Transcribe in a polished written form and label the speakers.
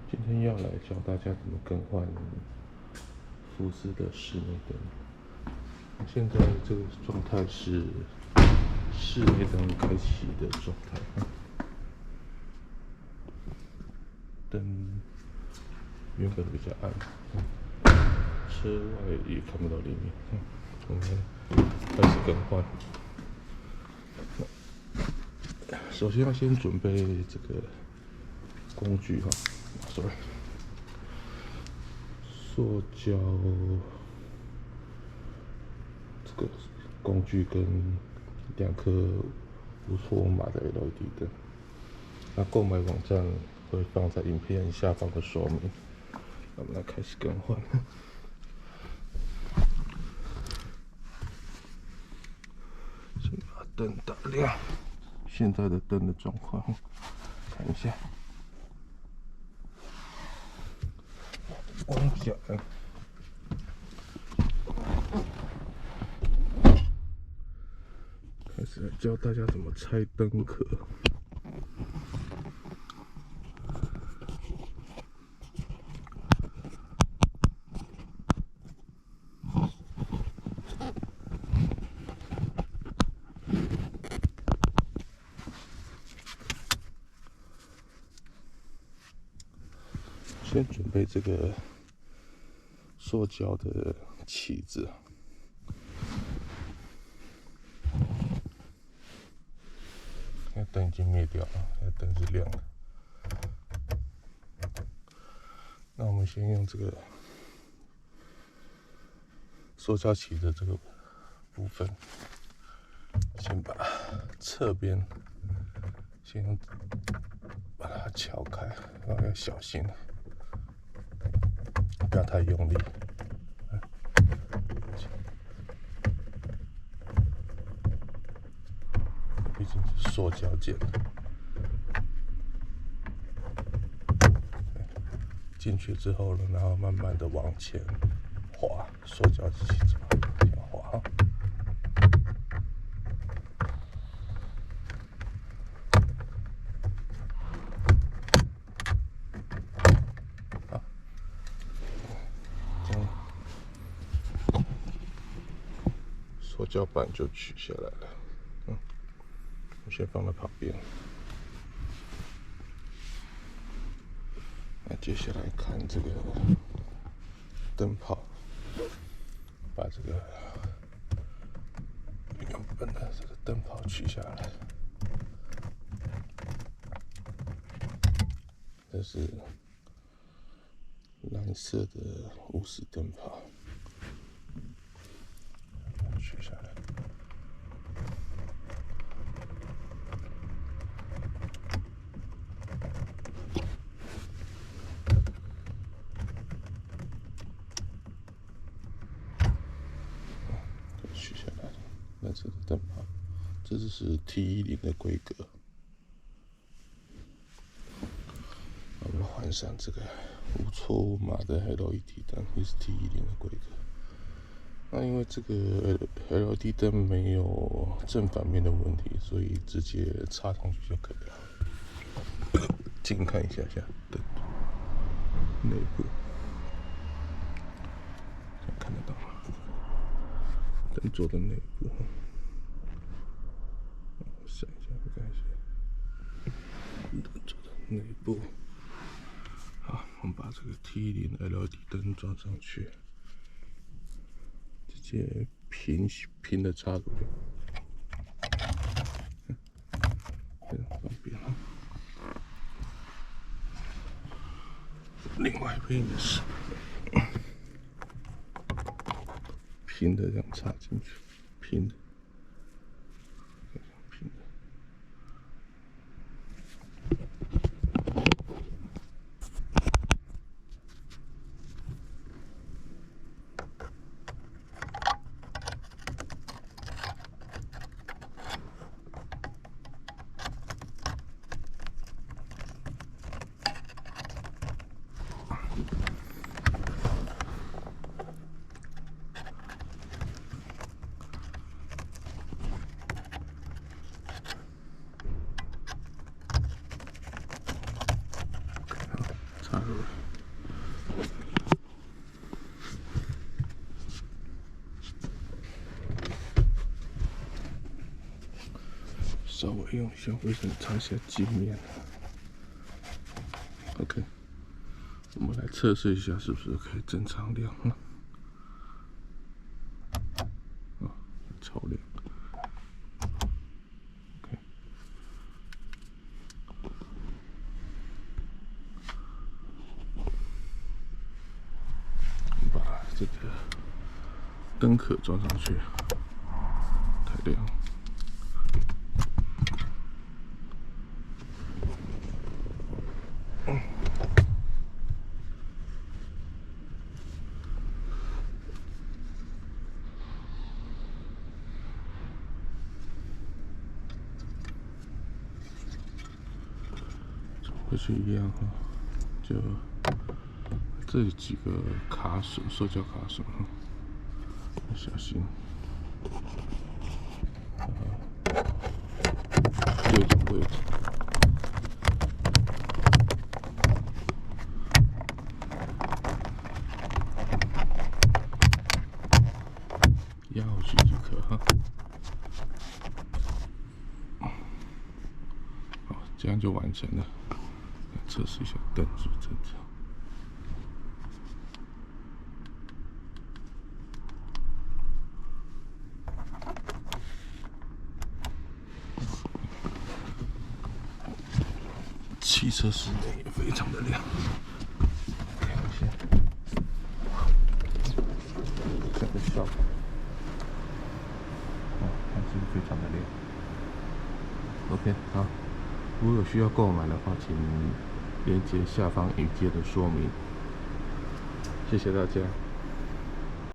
Speaker 1: 今天要来教大家怎么更换福斯的室内灯。现在这个状态是室内灯开启的状态，灯原本比较暗，车外也看不到里面。我们开始更换。首先要先准备这个工具哈，sorry，塑胶这个工具跟2颗无错码的 LED 灯。那购买网站会放在影片下方的说明。那我们来开始更换。先把灯打亮。现在的灯的状况，看一下，光比较暗。开始来教大家怎么拆灯壳。先准备这个塑胶的起子，现在灯已经灭掉了，现在灯是亮的。那我们先用这个塑胶起子这个部分，先把侧边先用把它撬开，然后要小心。不要太用力，毕竟是塑胶件。进去之后呢，然后慢慢的往前滑，塑胶起子往前滑。塑胶板就取下来了，我先放在旁边。那接下来看这个灯泡，把这个原本的这个灯泡取下来。这是蓝色的50灯泡。取下来，取下来了。那这个灯泡，这只是 T10的规格。我们换上这个无错码的 LED 灯，也是 T10的规格。那因为这个 LED 灯没有正反面的问题，所以直接插上去就可以了。近看一下灯内部，看得到吗？灯座的内部，闪一下，看一下灯座的内部。好，我们把这个 T10 LED 灯装上去。直接平的插入，非常方便。另外一边也是平的，这样插进去，平的，平的。插入来。稍微用一下卫生擦一下镜面。OK， 我们来测试一下是不是可以正常亮啊？超亮。OK， 把这个灯壳装上去，太亮。回去一样哈，就这几个卡榫，塑胶卡榫哈，要小心。对准位置，压回去即可哈。好，这样就完成了。测试一下灯是不是正常。汽车室内也非常的亮，亮一下，这个效果，还是非常的亮。OK， 好，如果有需要购买的话，请连接下方影片的说明。谢谢大家。